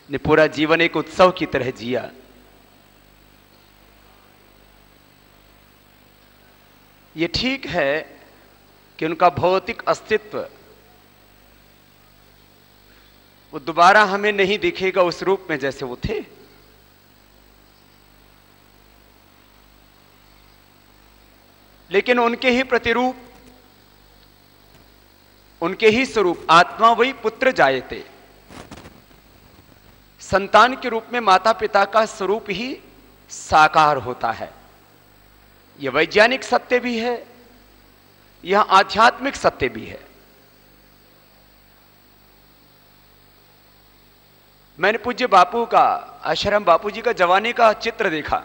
ने पूरा जीवन एक उत्सव की तरह जिया। ये ठीक है कि उनका भौतिक अस्तित्व वो दोबारा हमें नहीं दिखेगा उस रूप में जैसे वो थे, लेकिन उनके ही प्रतिरूप, उनके ही स्वरूप, आत्मा वही पुत्र जायते, संतान के रूप में माता पिता का स्वरूप ही साकार होता है। यह वैज्ञानिक सत्य भी है, यह आध्यात्मिक सत्य भी है। मैंने पूज्य बापू का, आश्रम बापू जी का जवानी का चित्र देखा,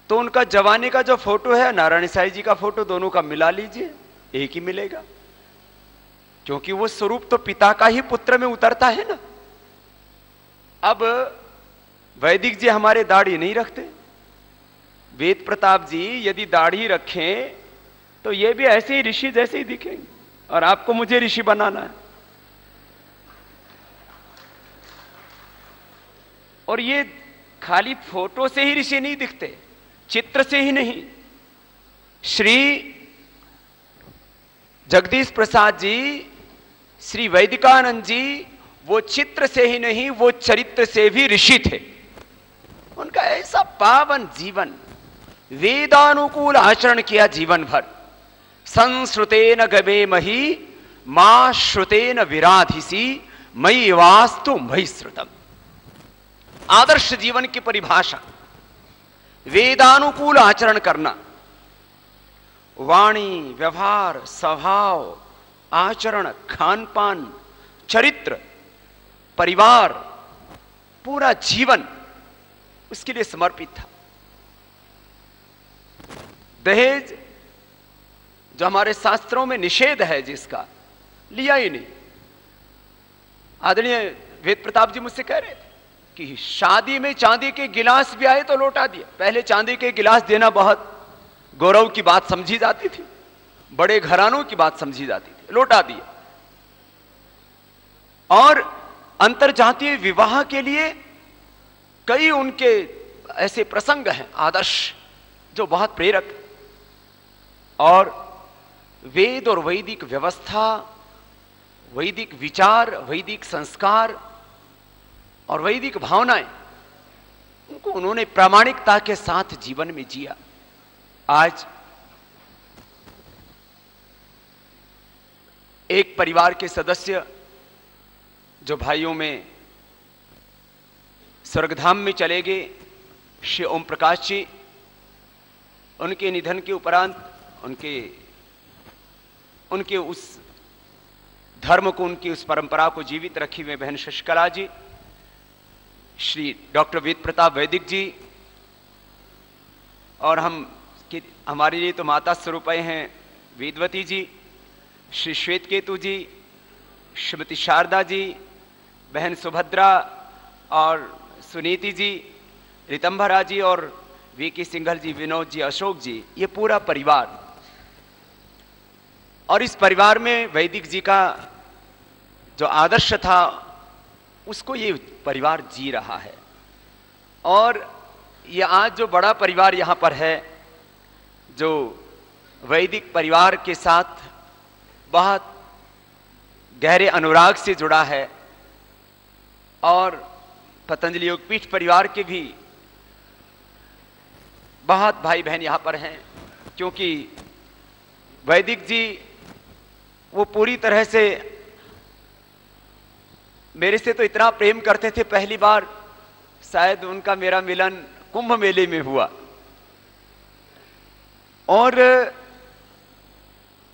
तो उनका जवानी का जो फोटो है नारायण साईं जी का फोटो, दोनों का मिला लीजिए, एक ही मिलेगा, क्योंकि वो स्वरूप तो पिता का ही पुत्र में उतरता है ना। अब वैदिक जी हमारे दाढ़ी नहीं रखते, वेद प्रताप जी यदि दाढ़ी रखें तो ये भी ऐसे ही ऋषि जैसे ही दिखेंगे, और आपको मुझे ऋषि बनाना है। और ये खाली फोटो से ही ऋषि नहीं दिखते, चित्र से ही नहीं। श्री जगदीश प्रसाद जी, श्री वैदिकानंद जी, वो चित्र से ही नहीं, वो चरित्र से भी ऋषि थे। उनका ऐसा पावन जीवन, वेदानुकूल आचरण किया जीवन भर। संश्रुतेन गवे मही मां श्रुतेन विराधिसी मयि वास्तु मयि श्रुतम। आदर्श जीवन की परिभाषा, वेदानुकूल आचरण करना, वाणी, व्यवहार, स्वभाव, आचरण, खान पान, चरित्र, परिवार, पूरा जीवन उसके लिए समर्पित था। दहेज जो हमारे शास्त्रों में निषेध है जिसका, लिया ही नहीं। आदरणीय वेद प्रताप जी मुझसे कह रहे थे कि शादी में चांदी के गिलास भी आए तो लौटा दिया। पहले चांदी के गिलास देना बहुत गौरव की बात समझी जाती थी, बड़े घरानों की बात समझी जाती थी, लौटा दिया। और अंतरजातीय विवाह के लिए कई उनके ऐसे प्रसंग हैं, आदर्श, जो बहुत प्रेरक है। और वेद और वैदिक व्यवस्था, वैदिक विचार, वैदिक संस्कार और वैदिक भावनाएं, उनको उन्होंने प्रामाणिकता के साथ जीवन में जिया। आज एक परिवार के सदस्य जो भाइयों में स्वर्गधाम में चले गए, श्री ओम प्रकाश जी, उनके निधन के उपरांत उनके उस धर्म को, उनकी उस परंपरा को जीवित रखी हुए बहन शशिकला जी, श्री डॉक्टर वेद प्रताप वैदिक जी, और हमारे लिए तो माता स्वरूप हैं वेदवती जी, श्री श्वेत केतु जी, श्रीमती शारदा जी, बहन सुभद्रा और सुनीति जी, रितंभरा जी और वीके सिंघल जी, विनोद जी, अशोक जी, ये पूरा परिवार। और इस परिवार में वैदिक जी का जो आदर्श था उसको ये परिवार जी रहा है। और ये आज जो बड़ा परिवार यहाँ पर है, जो वैदिक परिवार के साथ बहुत गहरे अनुराग से जुड़ा है, और पतंजलि योगपीठ परिवार के भी बहुत भाई बहन यहाँ पर हैं, क्योंकि वैदिक जी वो पूरी तरह से मेरे से तो इतना प्रेम करते थे, पहली बार शायद उनका मेरा मिलन कुंभ मेले में हुआ। और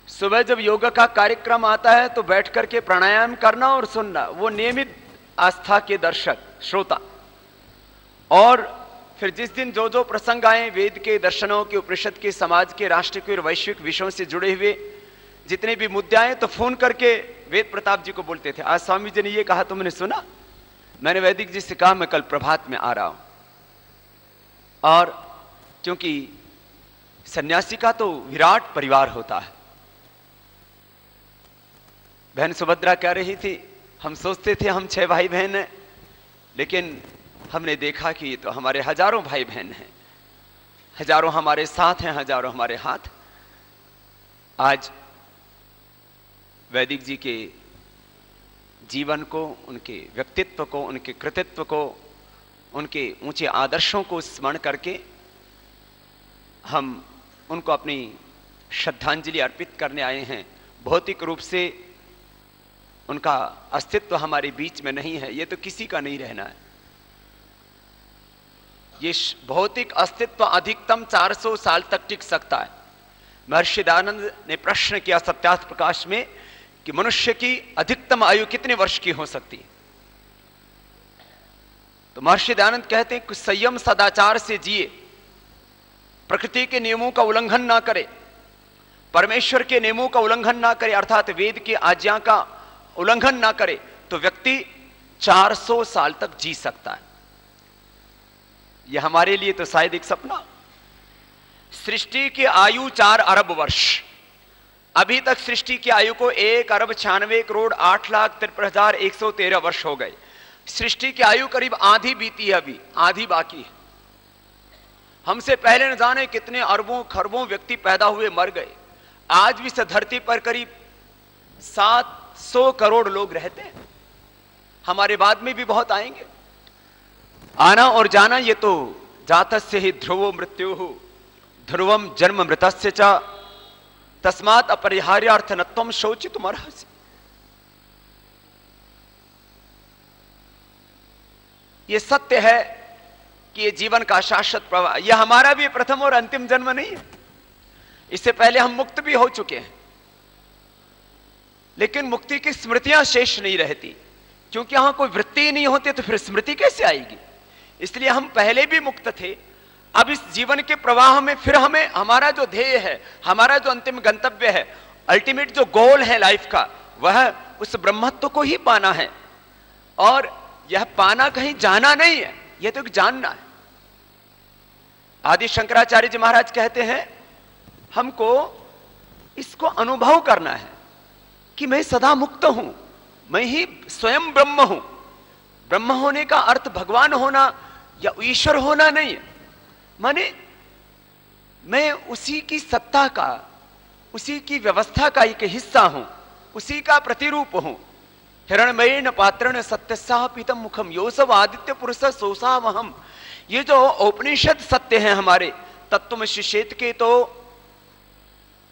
सुबह जब योग का कार्यक्रम आता है तो बैठ करके प्राणायाम करना और सुनना, वो नियमित आस्था के दर्शक श्रोता। और फिर जिस दिन जो जो प्रसंग आए, वेद के, दर्शनों के, उपनिषद के, समाज के, राष्ट्र के और वैश्विक विषयों से जुड़े हुए जितने भी मुद्दे आए, तो फोन करके वेद प्रताप जी को बोलते थे, आज स्वामी जी ने ये कहा, तुमने सुना? मैंने वैदिक जी से कहा मैं कल प्रभात में आ रहा हूं। और क्योंकि सन्यासी का तो विराट परिवार होता है। बहन सुभद्रा कह रही थी हम सोचते थे हम 6 भाई बहन हैं, लेकिन हमने देखा कि तो हमारे हजारों भाई बहन हैं, हजारों हमारे साथ हैं, हजारों हमारे हाथ। आज वैदिक जी के जीवन को, उनके व्यक्तित्व को, उनके कृतित्व को, उनके ऊंचे आदर्शों को स्मरण करके हम उनको अपनी श्रद्धांजलि अर्पित करने आए हैं। भौतिक रूप से उनका अस्तित्व हमारे बीच में नहीं है, ये तो किसी का नहीं रहना है। ये भौतिक अस्तित्व अधिकतम 400 साल तक टिक सकता है। महर्षि दयानंद ने प्रश्न किया सत्यार्थ प्रकाश में कि मनुष्य की अधिकतम आयु कितने वर्ष की हो सकती है? तो महर्षि दयानंद कहते हैं कि संयम सदाचार से जिए, प्रकृति के नियमों का उल्लंघन ना करे, परमेश्वर के नियमों का उल्लंघन ना करे, अर्थात वेद की आज्ञा का उल्लंघन ना करे, तो व्यक्ति 400 साल तक जी सकता है। यह हमारे लिए तो शायद एक सपना। सृष्टि की आयु 4 अरब वर्ष, अभी तक सृष्टि की आयु को 1,96,08,53,113 वर्ष हो गए। सृष्टि की आयु करीब आधी बीती है, अभी आधी बाकी है। हमसे पहले न जाने कितने अरबों खरबों व्यक्ति पैदा हुए, मर गए। आज भी इस धरती पर करीब 700 करोड़ लोग रहते हैं। हमारे बाद में भी बहुत आएंगे। आना और जाना ये तो जातस्य ही ध्रुवो मृत्युः ध्रुवम जन्म मृतस्य च तस्मात् अपरिहार्यार्थ नत्वम शोचितुम अर्हसि। ये सत्य है कि ये जीवन का शाश्वत प्रवाह, यह हमारा भी प्रथम और अंतिम जन्म नहीं है। इससे पहले हम मुक्त भी हो चुके हैं, लेकिन मुक्ति की स्मृतियां शेष नहीं रहती, क्योंकि यहां कोई वृत्ति ही नहीं होती, तो फिर स्मृति कैसे आएगी? इसलिए हम पहले भी मुक्त थे। अब इस जीवन के प्रवाह में फिर हमें हमारा जो ध्येय है, हमारा जो अंतिम गंतव्य है, अल्टीमेट जो गोल है लाइफ का, वह उस ब्रह्मत्व को ही पाना है। और यह पाना कहीं जाना नहीं है, यह तो जानना है। आदि शंकराचार्य जी महाराज कहते हैं हमको इसको अनुभव करना है कि मैं सदा मुक्त हूं, मैं ही स्वयं ब्रह्म हूं। ब्रह्म होने का अर्थ भगवान होना या ईश्वर होना नहीं है, माने मैं उसी की सत्ता का, उसी की व्यवस्था का एक हिस्सा हूं, उसी का प्रतिरूप हूं। हिरण्मयेन पात्रेण सत्यस्याः पीतम मुखम योऽसौ आदित्य पुरुष सोऽसामहम्। ये जो उपनिषद सत्य हैं हमारे, तत्त्वमसि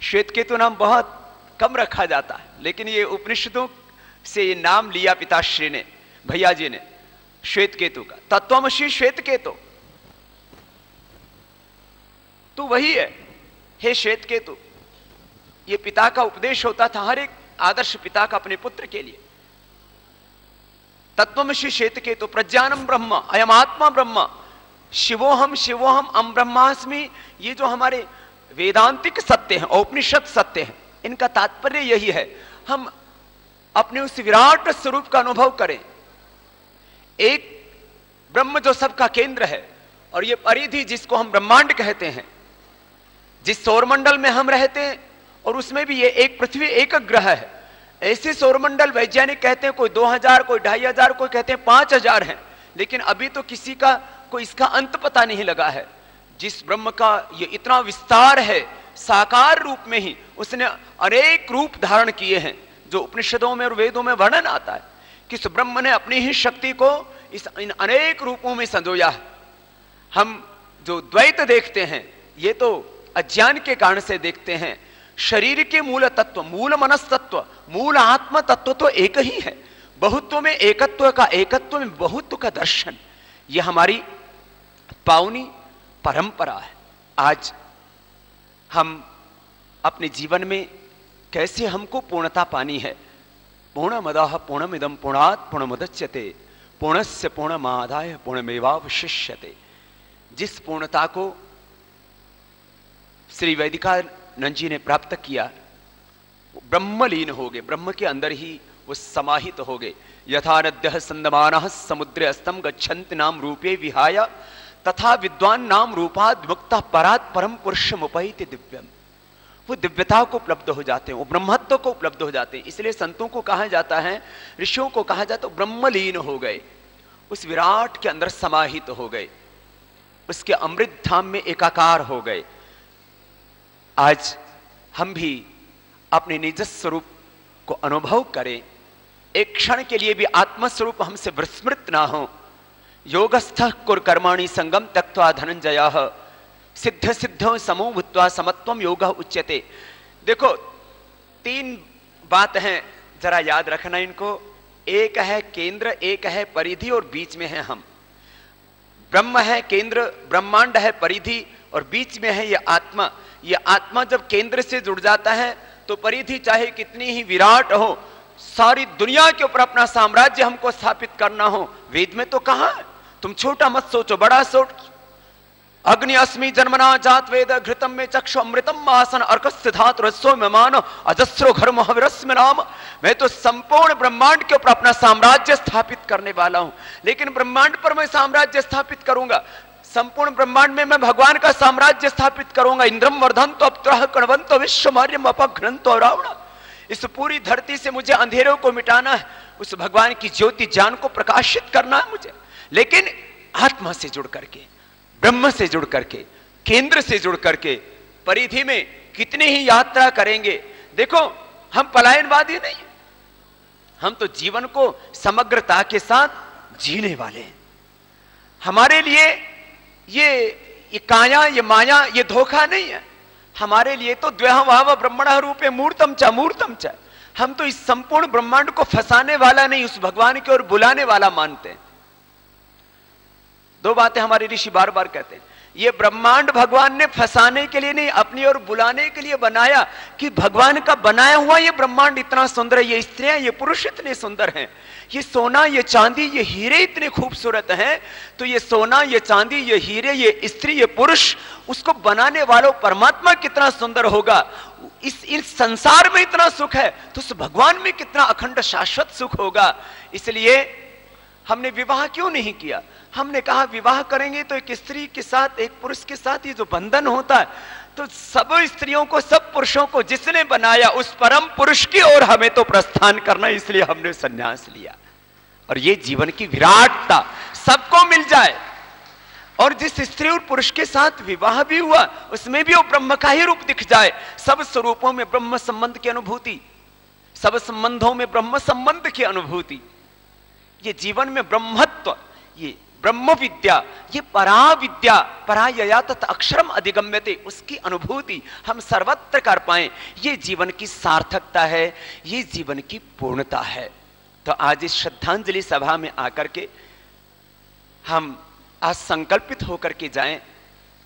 श्वेतकेतु नाम बहुत कम रखा जाता है, लेकिन ये उपनिषदों से ये नाम लिया पिताश्री ने, भैया जी ने, श्वेतकेतु का। तत्त्वमसि श्वेतकेतु तो वही है। हे श्वेतकेतु, ये पिता का उपदेश होता था हर एक आदर्श पिता का अपने पुत्र के लिए। तत्त्वमसि श्वेतकेतु प्रज्ञानम ब्रह्म अयम आत्मा ब्रह्म शिवोहम शिवोहम अहम ब्रह्मास्मि। ये जो हमारे वेदांतिक सत्य हैं, औपनिषद सत्य हैं, इनका तात्पर्य यही है, हम अपने उस विराट स्वरूप का अनुभव करें। एक ब्रह्म जो सबका केंद्र है, और ये परिधि जिसको हम ब्रह्मांड कहते हैं, जिस सौरमंडल में हम रहते हैं, और उसमें भी ये एक पृथ्वी एक ग्रह है। ऐसे सौरमंडल वैज्ञानिक कहते हैं कोई 2000, कोई 2500, कोई कहते हैं 5000 हैं, लेकिन अभी तो किसी का कोई इसका अंत पता नहीं लगा है। जिस ब्रह्म का ये इतना विस्तार है, साकार रूप में ही उसने अनेक रूप धारण किए हैं, जो उपनिषदों में और वेदों में वर्णन आता है कि इस ब्रह्म ने अपनी ही शक्ति को इन अनेक रूपों में संजोया है। हम जो द्वैत देखते हैं, ये तो अज्ञान के कारण से देखते हैं। शरीर के मूल तत्व, मूल मनस तत्व, मूल आत्म तत्व तो एक ही है। बहुत्व में एकत्व का, एकत्व में बहुत्व का दर्शन, यह हमारी पावनी परंपरा है। आज हम अपने जीवन में कैसे हमको पूर्णता पानी है। पूर्णमदः पूर्णमिदं पूर्णात् पूर्णमुदच्यते पूर्णस्य पूर्णमादाय पूर्णमेवावशिष्यते। जिस पूर्णता को श्री वैदिकानंद जी ने प्राप्त किया, ब्रह्मलीन हो गए, ब्रह्म के अंदर ही वो समाहित हो गए। यथा नद्यः संदमानः समुद्रे अस्तम गच्छन्ति नाम रूपे विहाय तथा विद्वान नाम रूपाद् मुक्तः परात् परम पुरुषमुपैति दिव्यम। वो दिव्यता को उपलब्ध हो जाते हैं, वो ब्रह्मत्व को उपलब्ध हो जाते हैं। इसलिए संतों को कहा जाता है, ऋषियों को कहा जाता है, ब्रह्मलीन हो गए, उस विराट के अंदर समाहित हो गए, उसके अमृत धाम में एकाकार हो गए। आज हम भी अपने निज स्वरूप को अनुभव करें, एक क्षण के लिए भी आत्मस्वरूप हमसे विस्मृत ना हो। योगस्थः कुर कर्माणि संगम त्यक्त्वा धनंजयः सिद्ध सिद्धो समो भूत्वा समत्वम योगः उच्यते। देखो 3 बात हैं, जरा याद रखना इनको। एक है केंद्र, एक है परिधि और बीच में है हम। ब्रह्म है केंद्र, ब्रह्मांड है परिधि और बीच में है ये आत्मा। ये आत्मा जब केंद्र से जुड़ जाता है तो परिधि चाहे कितनी ही विराट हो, सारी दुनिया के ऊपर अपना साम्राज्य हमको स्थापित करना हो, वेद में तो कहा है, तुम छोटा मत सोचो, बड़ा सोच। अग्नि अस्मि जन्मना जात वेद घृतम में चक्षु अमृतम आसन अर्कस्य धातु रसो में मानो अजस्रो घर महाविरस्म नाम। मैं तो संपूर्ण ब्रह्मांड के ऊपर अपना साम्राज्य स्थापित करने वाला हूं। लेकिन ब्रह्मांड पर मैं साम्राज्य स्थापित करूंगा, संपूर्ण ब्रह्मांड में मैं भगवान का साम्राज्य स्थापित करूंगा। इंद्रम वर्धंतो अप्तरः कणवंतो विश्वमार्यम अपघ्नन्तो रावण। इस पूरी धरती से मुझे अंधेरों को मिटाना है, उस भगवान की ज्योति ज्ञान को प्रकाशित करना है मुझे, लेकिन आत्मा से जुड़ करके, ब्रह्म से जुड़ करके, केंद्र से जुड़ करके। परिधि में कितनी ही यात्रा करेंगे। देखो हम पलायनवादी नहीं, हम तो जीवन को समग्रता के साथ जीने वाले हैं। हमारे लिए ये काया, ये माया, ये धोखा नहीं है। हमारे लिए तो द्व्यहभाव ब्रह्मणः रूपे मूर्तम च मूर्तम च। हम तो इस संपूर्ण ब्रह्मांड को फंसाने वाला नहीं, उस भगवान की ओर बुलाने वाला मानते हैं। 2 बातें हमारे ऋषि बार बार कहते हैं। ये ब्रह्मांड भगवान ने फंसाने के लिए नहीं, अपनी ओर बुलाने के लिए बनाया, कि भगवान का बनाया हुआ ये ब्रह्मांड इतना सुंदर है, ये स्त्रियां, ये पुरुष इतने सुंदर हैं, ये सोना, ये चांदी, ये हीरे इतने खूबसूरत हैं। तो ये सोना, ये चांदी, ये हीरे, ये स्त्री, ये पुरुष, उसको बनाने वालों परमात्मा कितना सुंदर होगा। इस संसार में इतना सुख है तो उस भगवान में कितना अखंड शाश्वत सुख होगा। इसलिए हमने विवाह क्यों नहीं किया? हमने कहा विवाह करेंगे तो एक स्त्री के साथ, एक पुरुष के साथ ये जो बंधन होता है, तो सब स्त्रियों को, सब पुरुषों को जिसने बनाया उस परम पुरुष की ओर हमें तो प्रस्थान करना, इसलिए हमने संन्यास लिया। और ये जीवन की विराटता सबको मिल जाए। और जिस स्त्री और पुरुष के साथ विवाह भी हुआ उसमें भी वो ब्रह्म का ही रूप दिख जाए। सब स्वरूपों में ब्रह्म संबंध की अनुभूति, सब संबंधों में ब्रह्म संबंध की अनुभूति, ये जीवन में ब्रह्मत्व, ये ब्रह्म विद्या, ये परा विद्या, परायया तत् अक्षरम अधिगम्यते, उसकी अनुभूति हम सर्वत्र कर पाए, ये जीवन की सार्थकता है, ये जीवन की पूर्णता है। तो आज इस श्रद्धांजलि सभा में आकर के हम आज संकल्पित होकर के जाएं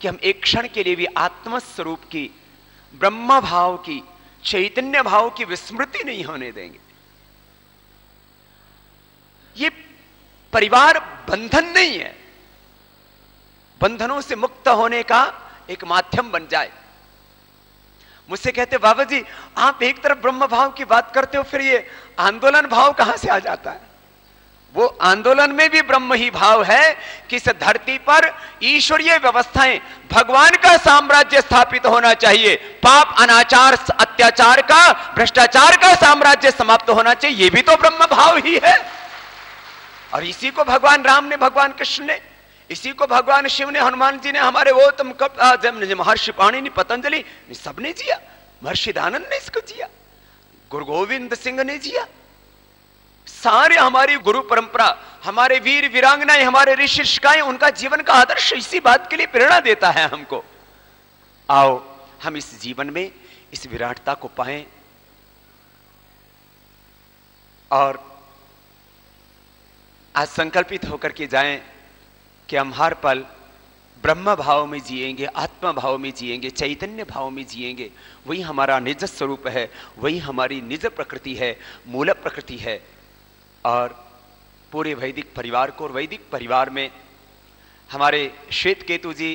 कि हम एक क्षण के लिए भी आत्मस्वरूप की, ब्रह्म भाव की, चैतन्य भाव की विस्मृति नहीं होने देंगे। ये परिवार बंधन नहीं है, बंधनों से मुक्त होने का एक माध्यम बन जाए। मुझसे कहते बाबा जी आप एक तरफ ब्रह्म भाव की बात करते हो, फिर ये आंदोलन भाव कहां से आ जाता है? वो आंदोलन में भी ब्रह्म ही भाव है कि इस धरती पर ईश्वरीय व्यवस्थाएं, भगवान का साम्राज्य स्थापित होना चाहिए, पाप, अनाचार, अत्याचार का, भ्रष्टाचार का साम्राज्य समाप्त होना चाहिए, ये भी तो ब्रह्म भाव ही है। और इसी को भगवान राम ने, भगवान कृष्ण ने, इसी को भगवान शिव ने, हनुमान जी ने, हमारे वो तुम कब महर्षि पाणिनि, पतंजलि, सबने जिया, महर्षि दानंद ने इसको जिया, गुरु गोविंद सिंह ने जिया, सारे हमारी गुरु परंपरा, हमारे वीर वीरांगनाएं, हमारे ऋषि ऋषिकाएं, उनका जीवन का आदर्श इसी बात के लिए प्रेरणा देता है हमको। आओ हम इस जीवन में इस विराटता को पाएं और आज संकल्पित होकर के जाएं कि हम हर पल ब्रह्म भाव में जिएंगे, आत्मा भाव में जिएंगे, चैतन्य भाव में जिएंगे। वही हमारा निज स्वरूप है, वही हमारी निज प्रकृति है, मूल प्रकृति है। और पूरे वैदिक परिवार को, और वैदिक परिवार में हमारे श्वेत केतु जी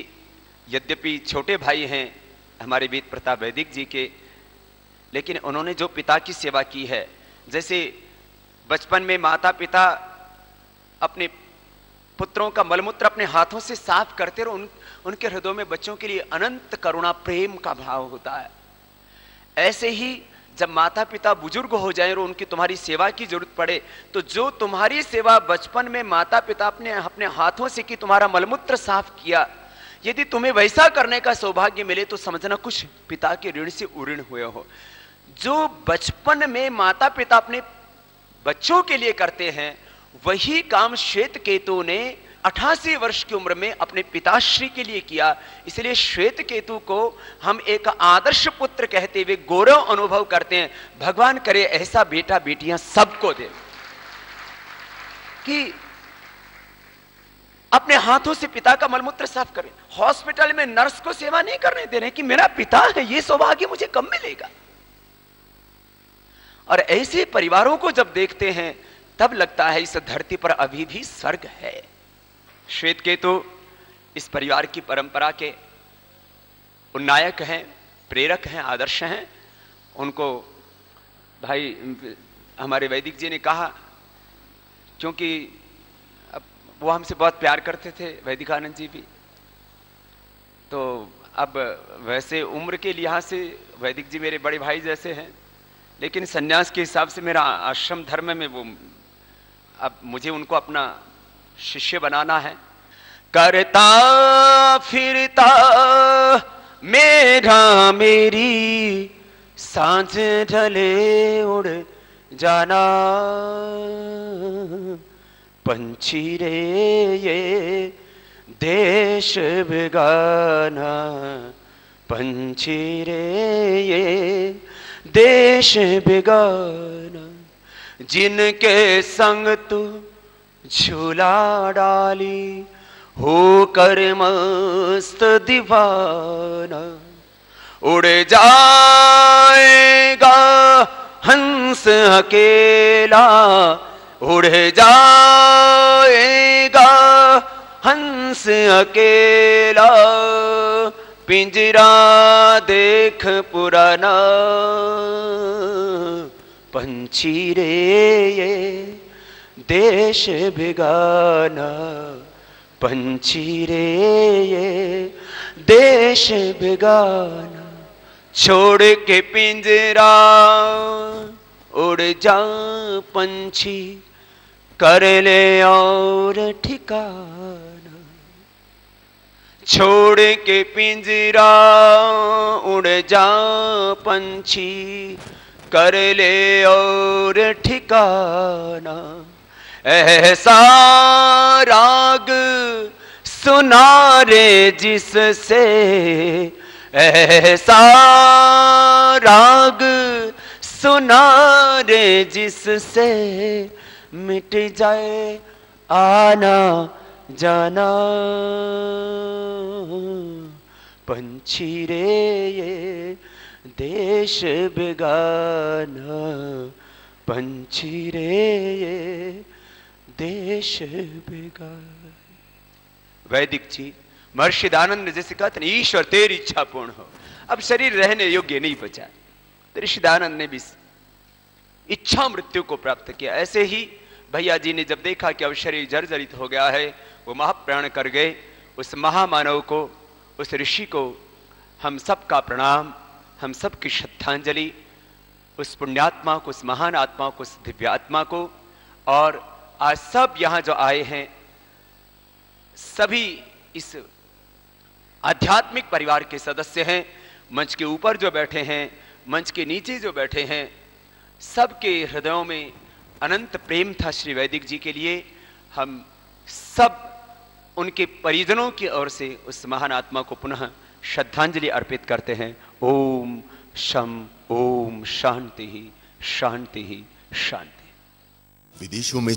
यद्यपि छोटे भाई हैं हमारे वेद प्रताप वैदिक जी के, लेकिन उन्होंने जो पिता की सेवा की है, जैसे बचपन में माता पिता अपने पुत्रों का मलमूत्र अपने हाथों से साफ करते रहो, उनके हृदयों में बच्चों के लिए अनंत करुणा, प्रेम का भाव होता है। ऐसे ही जब माता पिता बुजुर्ग हो जाएं और उनकी तुम्हारी सेवा की जरूरत पड़े, तो जो तुम्हारी सेवा बचपन में माता पिता अपने हाथों से की, तुम्हारा मलमूत्र साफ किया, यदि तुम्हें वैसा करने का सौभाग्य मिले तो समझना कुछ पिता के ऋण से उऋण हुए हो। जो बचपन में माता पिता अपने बच्चों के लिए करते हैं, वही काम श्वेत केतु ने 88 वर्ष की उम्र में अपने पिताश्री के लिए किया। इसलिए श्वेत केतु को हम एक आदर्श पुत्र कहते हुए गौरव अनुभव करते हैं। भगवान करे ऐसा बेटा बेटियां सबको दे कि अपने हाथों से पिता का मलमूत्र साफ करें। हॉस्पिटल में नर्स को सेवा नहीं करने दे रहे कि मेरा पिता है, यह सौभाग्य मुझे कब मिलेगा। और ऐसे परिवारों को जब देखते हैं तब लगता है इस धरती पर अभी भी स्वर्ग है। श्वेत केतु इस परिवार की परंपरा के उन्नायक हैं, प्रेरक हैं, आदर्श हैं। उनको भाई हमारे वैदिक जी ने कहा, क्योंकि वो हमसे बहुत प्यार करते थे, वैदिकानंद जी भी। तो अब वैसे उम्र के लिहाज से वैदिक जी मेरे बड़े भाई जैसे हैं, लेकिन सन्यास के हिसाब से मेरा आश्रम धर्म में वो, अब मुझे उनको अपना शिष्य बनाना है। करता फिरता मेरा मेरी सांझ ढले उड़ जाना, पंछी रे ये देश बेगाना, पंछी रे ये देश बेगाना, जिनके संग तू झूला डाली होकर मस्त दीवाना, उड़ जाएगा हंस अकेला, उड़ जाएगा हंस अकेला, पिंजरा देख पुराना, पंछी रे ये देश बेगाना, पंछी रे ये देश बेगाना, छोड़ के पिंजरा उड़ जा पंछी, कर ले और ठिकाना, छोड़ के पिंजरा उड़ जा पंछी, कर ले और ठिकाना, ऐसा राग सुना रे जिससे, ऐसा राग सुना रे जिससे, मिट जाए आना जाना, पंछी रे ये देश बेगाना, पंछी रे ये देश बेगाना। वैदिक जी महर्षि दानंद जैसे कहते हैं, ईश्वर तेरी इच्छा पूर्ण हो। अब शरीर रहने योग्य नहीं बचा, तो ऋषि दानंद ने भी इच्छा मृत्यु को प्राप्त किया। ऐसे ही भैया जी ने जब देखा कि अब शरीर जर्जरित हो गया है, वो महाप्राण कर गए। उस महामानव को, उस ऋषि को हम सबका प्रणाम, हम सबकी श्रद्धांजलि, उस पुण्यात्मा को, उस महान आत्मा को, उस दिव्यात्मा को। और आज सब यहां जो आए हैं, सभी इस आध्यात्मिक परिवार के सदस्य हैं। मंच के ऊपर जो बैठे हैं, मंच के नीचे जो बैठे हैं, सबके हृदयों में अनंत प्रेम था श्री वैदिक जी के लिए। हम सब उनके परिजनों की ओर से उस महान आत्मा को पुनः श्रद्धांजलि अर्पित करते हैं। ओम शम ओम शांति ही शांति ही शांति। विदेशों में